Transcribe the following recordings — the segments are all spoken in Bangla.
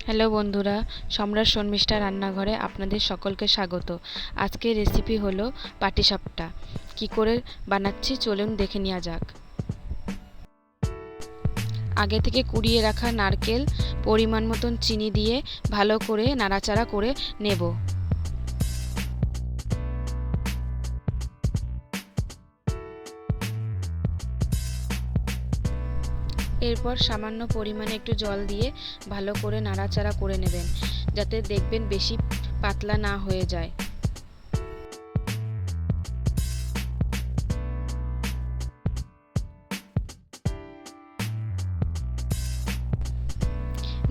হ্যালো বন্ধুরা, সম্রাট শর্মিষ্ঠা রান্নাঘরে আপনাদের সকলকে স্বাগত। আজকের রেসিপি হলো পাটিসাপটা। কি করে বানাচ্ছি চলুন দেখে নেওয়া যাক। আগে থেকে কুড়িয়ে রাখা নারকেল, পরিমাণ মতন চিনি দিয়ে ভালো করে নাড়াচাড়া করে নেব। এরপর সামান্য পরিমাণে একটু জল দিয়ে ভালো করে নাড়াচাড়া করে নেবেন, যাতে দেখবেন বেশি পাতলা না হয়ে যায়।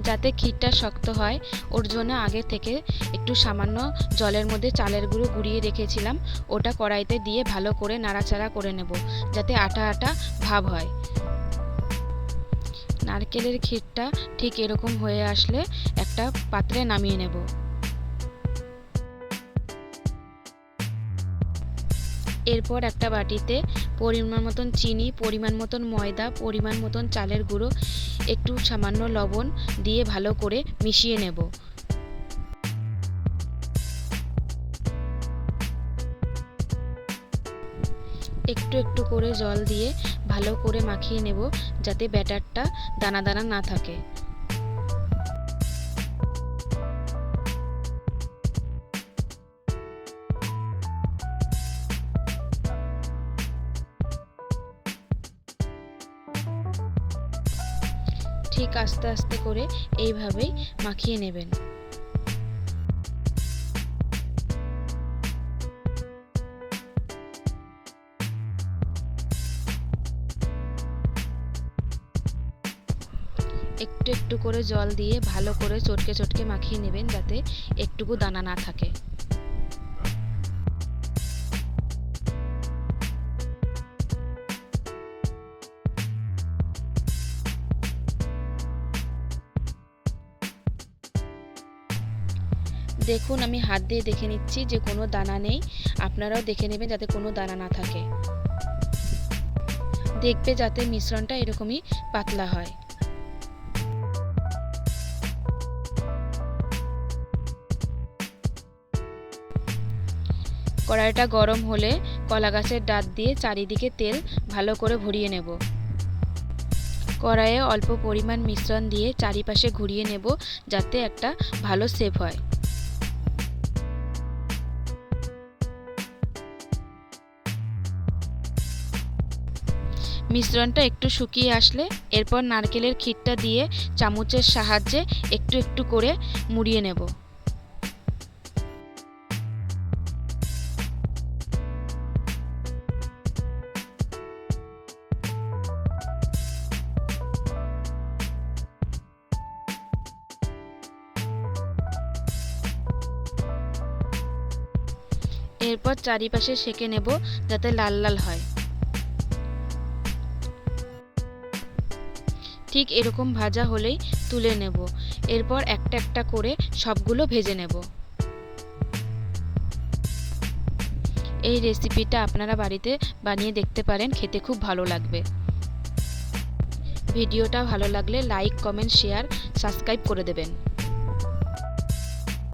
যাতে ক্ষীরটা শক্ত হয় ওর জন্য আগে থেকে একটু সামান্য জলের মধ্যে চালের গুঁড়ো গুঁড়িয়ে রেখেছিলাম, ওটা কড়াইতে দিয়ে ভালো করে নাড়াচাড়া করে নেব, যাতে আটা আটা ভাব হয়। নারকেলের ক্ষীরটা ঠিক এরকম হয়ে আসলে একটা পাত্রে নামিয়ে নেব। এরপর একটা বাটিতে পরিমাণ মতন চিনি, পরিমাণ মতন ময়দা, পরিমাণ মতন চালের গুঁড়ো, একটু সামান্য লবণ দিয়ে ভালো করে মিশিয়ে নেব। একটু একটু করে জল দিয়ে ভালো করে মাখিয়ে নেব, যাতে ব্যাটারটা দানা দানা না থাকে। ঠিক আস্তে আস্তে করে এইভাবেই মাখিয়ে নেবেন। একটু একটু করে জল দিয়ে ভালো করে চটকে চটকে মাখিয়ে নেবেন, যাতে একটুকু দানা না থাকে। দেখুন, আমি হাত দিয়ে দেখে নিচ্ছি যে কোনো দানা নেই। আপনারাও দেখে নেবেন যাতে কোনো দানা না থাকে। দেখবে যাতে মিশ্রণটা এরকমই পাতলা হয়। কড়াইটা গরম হলে কলা গাছের ডাঁট দিয়ে চারিদিকে তেল ভালো করে ভরিয়ে নেব। কড়াইয়ে অল্প পরিমাণ মিশ্রণ দিয়ে চারিপাশে ঘুরিয়ে নেব, যাতে একটা ভালো শেপ হয়। মিশ্রণটা একটু শুকিয়ে আসলে এরপর নারকেলের ক্ষীরটা দিয়ে চামচের সাহায্যে একটু একটু করে মুড়িয়ে নেব। এরপর চারিপাশে সেঁকে নেব, যাতে লাল লাল হয়। ঠিক এরকম ভাজা হলেই তুলে নেব। এরপর একটা একটা করে সবগুলো ভেজে নেব। এই রেসিপিটা আপনারা বাড়িতে বানিয়ে দেখতে পারেন, খেতে খুব ভালো লাগবে। ভিডিওটা ভালো লাগলে লাইক, কমেন্ট, শেয়ার, সাবস্ক্রাইব করে দেবেন।